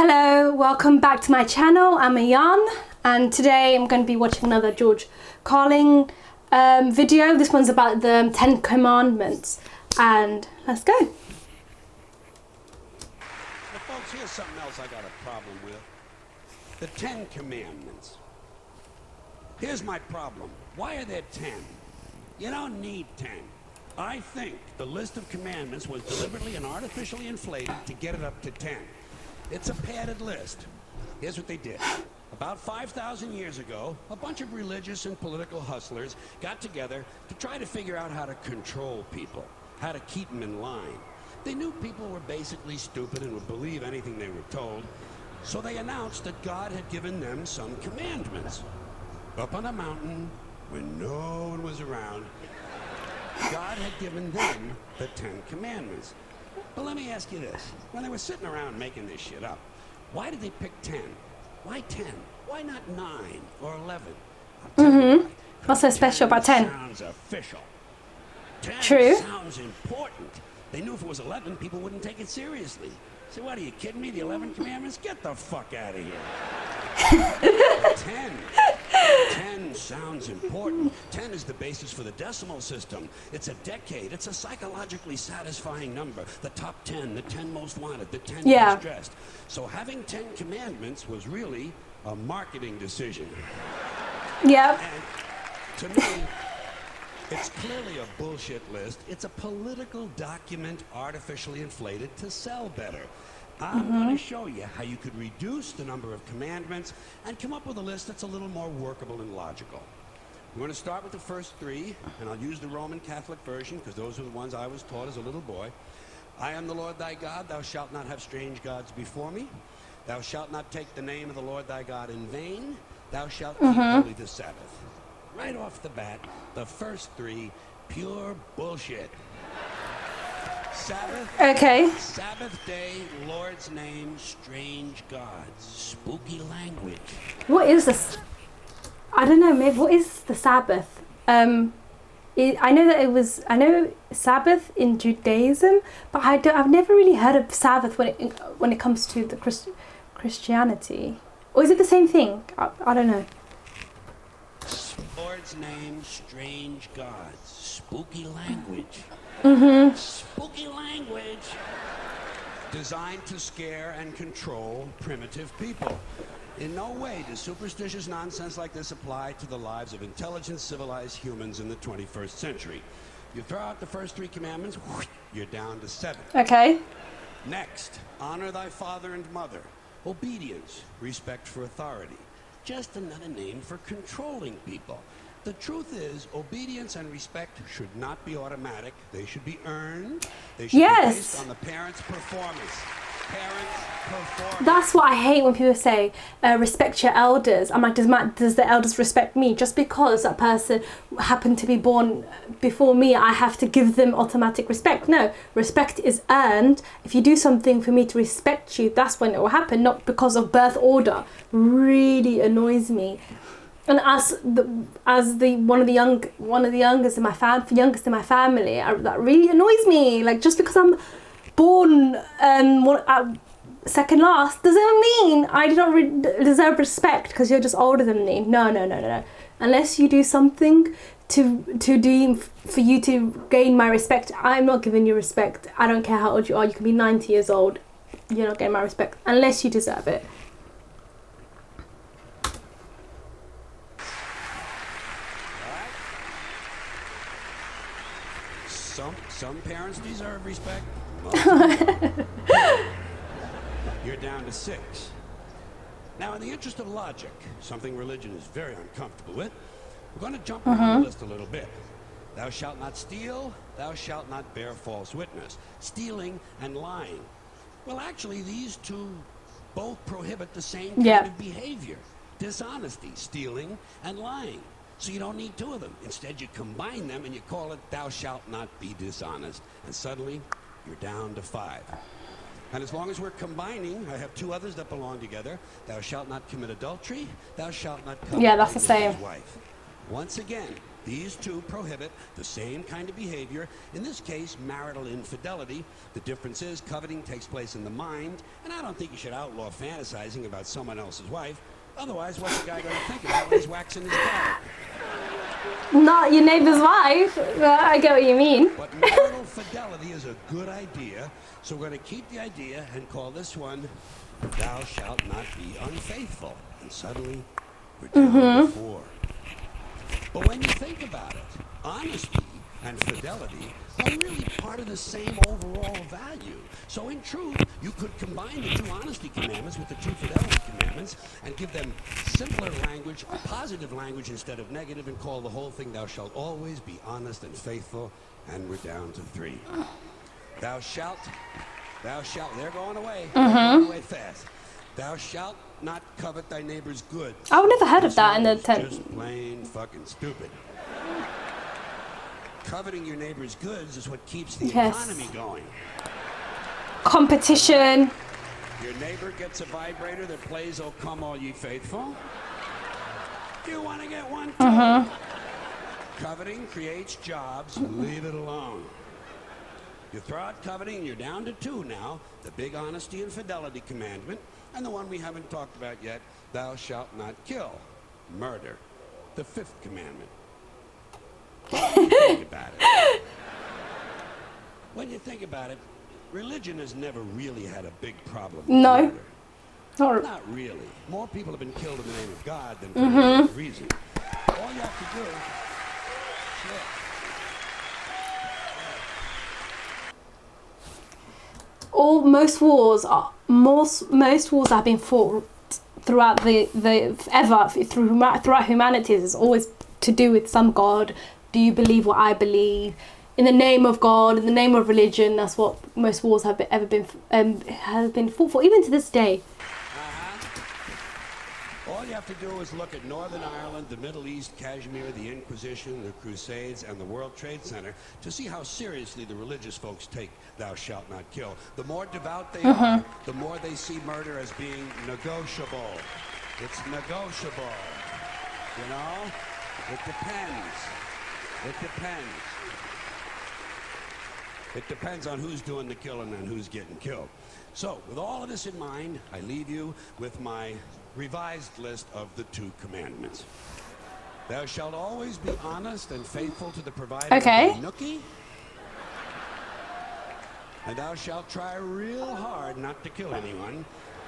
Hello, welcome back to my channel. I'm Ayan, and today I'm going to be watching another George Carlin video. This one's about the 10 Commandments, and let's go. Well, folks, here's something else I got a problem with. The 10 Commandments. Here's my problem. Why are there 10? You don't need 10. I think the list of commandments was deliberately and artificially inflated to get it up to 10. It's a padded list. Here's what they did. About 5,000 years ago, a bunch of religious and political hustlers got together to try to figure out how to control people, how to keep them in line. They knew people were basically stupid and would believe anything they were told, so they announced that God had given them some commandments. Up on a mountain, when no one was around, God had given them the 10 Commandments. But let me ask you this. When they were sitting around making this shit up, why did they pick 10? Why 10? Why not 9 or 11? What's so special about 10? Sounds official. 10 True. sounds important. They knew if it was 11, people wouldn't take it seriously. So what, are you kidding me? The 11 Commandments? Get the fuck out of here. 10. 10 sounds important. 10 is the basis for the decimal system. It's a decade. It's a psychologically satisfying number. The top 10, the 10 most wanted, the 10 most dressed. So having 10 commandments was really a marketing decision. Yeah. And to me, it's clearly a bullshit list. It's a political document artificially inflated to sell better. I'm going to show you how you could reduce the number of commandments and come up with a list that's a little more workable and logical. I'm going to start with the first 3, and I'll use the Roman Catholic version because those are the ones I was taught as a little boy. I am the Lord thy God. Thou shalt not have strange gods before me. Thou shalt not take the name of the Lord thy God in vain. Thou shalt keep holy the Sabbath. Right off the bat, the first 3, pure bullshit. Sabbath, Sabbath day, Lord's name, strange gods, spooky language. What is this? I don't know, maybe what is the Sabbath? I know that I know Sabbath in Judaism, but I've never really heard of Sabbath when it comes to the Christianity. Or is it the same thing? I don't know. Lord's name, strange gods, spooky language. Spooky language designed to scare and control primitive people. In no way does superstitious nonsense like this apply to the lives of intelligent, civilized humans in the 21st century. You throw out the first 3 commandments, you're down to 7. Okay. Next, honor thy father and mother. Obedience, respect for authority. Just another name for controlling people. The truth is, obedience and respect should not be automatic. They should be earned. They should be based on the parents' performance. That's what I hate when people say, respect your elders. I'm like, does the elders respect me? Just because that person happened to be born before me, I have to give them automatic respect? No, respect is earned. If you do something for me to respect you, that's when it will happen, not because of birth order. Really annoys me. And as one of the youngest in my family, that really annoys me. Like, just because I'm born second last doesn't mean I do not deserve respect because you're just older than me. No. Unless you do something for you to gain my respect, I'm not giving you respect. I don't care how old you are. You can be 90 years old. You're not getting my respect unless you deserve it. Some parents deserve respect. You're down to 6. Now, in the interest of logic, something religion is very uncomfortable with, we're going to jump around the list a little bit. Thou shalt not steal. Thou shalt not bear false witness. Stealing and lying. Well, actually, these two both prohibit the same kind of behavior. Dishonesty, stealing, and lying. So you don't need 2 of them. Instead, you combine them and you call it thou shalt not be dishonest. And suddenly, you're down to 5. And as long as we're combining, I have 2 others that belong together. Thou shalt not commit adultery. Thou shalt not covet that's the same. wife. Once again, these two prohibit the same kind of behavior, in this case, marital infidelity. The difference is coveting takes place in the mind, and I don't think you should outlaw fantasizing about someone else's wife. Otherwise, what's the guy going to think about when he's waxing his car? Not your neighbor's wife. Well, I get what you mean. But marital fidelity is a good idea, so we're going to keep the idea and call this one, Thou Shalt Not Be Unfaithful. And suddenly, we're down to 4. But when you think about it, honesty and fidelity are really part of the same overall value. So in truth, you could combine the 2 honesty commandments with the 2 fidelity commandments and give them simpler language, positive language instead of negative, and call the whole thing, Thou shalt always be honest and faithful. And we're down to 3. Thou shalt, they're going away. They're going away fast. Thou shalt not covet thy neighbor's goods. I've never heard of that in the tent. Just plain fucking stupid. Coveting your neighbor's goods is what keeps the economy going. Competition. Your neighbor gets a vibrator that plays "Oh Come All Ye Faithful." You want to get one too? Coveting creates jobs. Leave it alone. You throw out coveting and you're down to 2 now. The big honesty and fidelity commandment, and the one we haven't talked about yet, Thou shalt not kill. Murder. The 5th commandment. Think about it. When you think about it, religion has never really had a big problem with murder. Not really. More people have been killed in the name of God than for any other reason. All you have to do most wars have been fought throughout throughout humanity is always to do with some god. Do you believe what I believe? In the name of God, in the name of religion, that's what most wars have been fought for, even to this day. All you have to do is look at Northern Ireland, the Middle East, Kashmir, the Inquisition, the Crusades, and the World Trade Center to see how seriously the religious folks take Thou shalt not kill. The more devout they are, the more they see murder as being negotiable. It's negotiable. You know? It depends. It depends. It depends on who's doing the killing and who's getting killed. So, with all of this in mind, I leave you with my revised list of the 2 commandments. Thou shalt always be honest and faithful to the provider of thy nookie. And thou shalt try real hard not to kill anyone,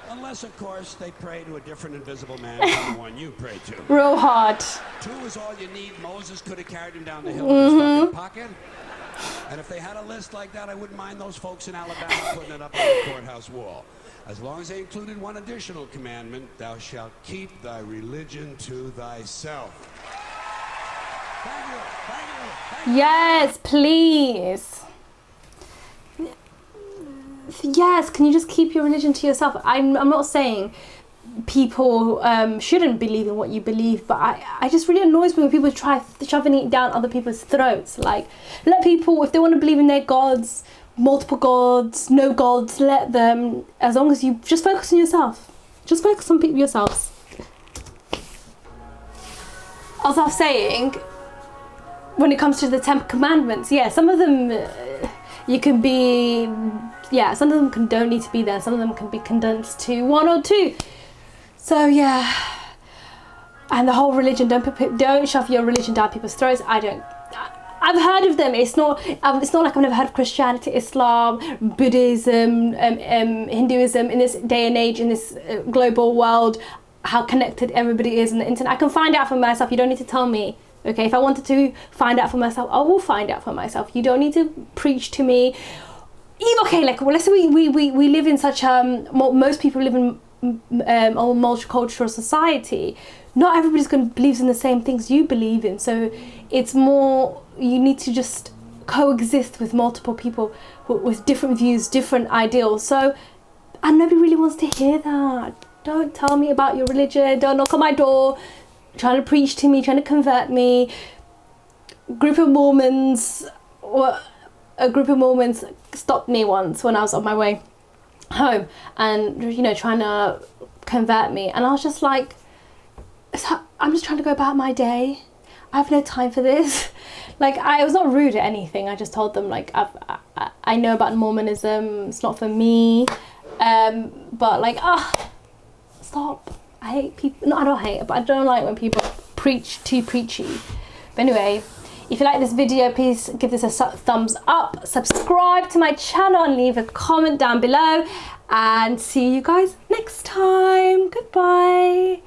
unless, of course, they pray to a different invisible man than the one you pray to. Real hard. 2 is all you need. Moses could have carried him down the hill in his fucking pocket. And if they had a list like that, I wouldn't mind those folks in Alabama putting it up on the courthouse wall. As long as they included one additional commandment, thou shalt keep thy religion to thyself. Thank you. Thank you. Thank you. Yes, please. Yes, can you just keep your religion to yourself? I'm not saying people shouldn't believe in what you believe, but I just really annoys me when people try shoving it down other people's throats. Like, let people, if they want to believe in their gods, multiple gods, no gods, let them, as long as you just focus on yourself. Just focus on yourselves. As I was saying, when it comes to the 10 commandments, yeah, some of them you can be, yeah, some of them don't need to be there. Some of them can be condensed to 1 or 2. So yeah, and the whole religion, don't shove your religion down people's throats. I've heard of them. It's not like I've never heard of Christianity, Islam, Buddhism, Hinduism. In this day and age, in this global world, how connected everybody is on the internet. I can find out for myself. You don't need to tell me. Okay, if I wanted to find out for myself, I will find out for myself. You don't need to preach to me. Okay, like, well, let's say we live in such most people live in a multicultural society. Not everybody's going to believe in the same things you believe in. So it's more, you need to just coexist with multiple people with different views, different ideals. So, and nobody really wants to hear that. Don't tell me about your religion. Don't knock on my door trying to preach to me, trying to convert me. A group of Mormons stopped me once when I was on my way home and, trying to convert me. And I was just like, I'm just trying to go about my day. I have no time for this. Like, I was not rude or anything. I just told them, like, I know about Mormonism. It's not for me. But, like, stop. I hate people. No, I don't hate it, but I don't like when people preach too preachy. But anyway, if you like this video, please give this a thumbs up. Subscribe to my channel and leave a comment down below. And see you guys next time. Goodbye.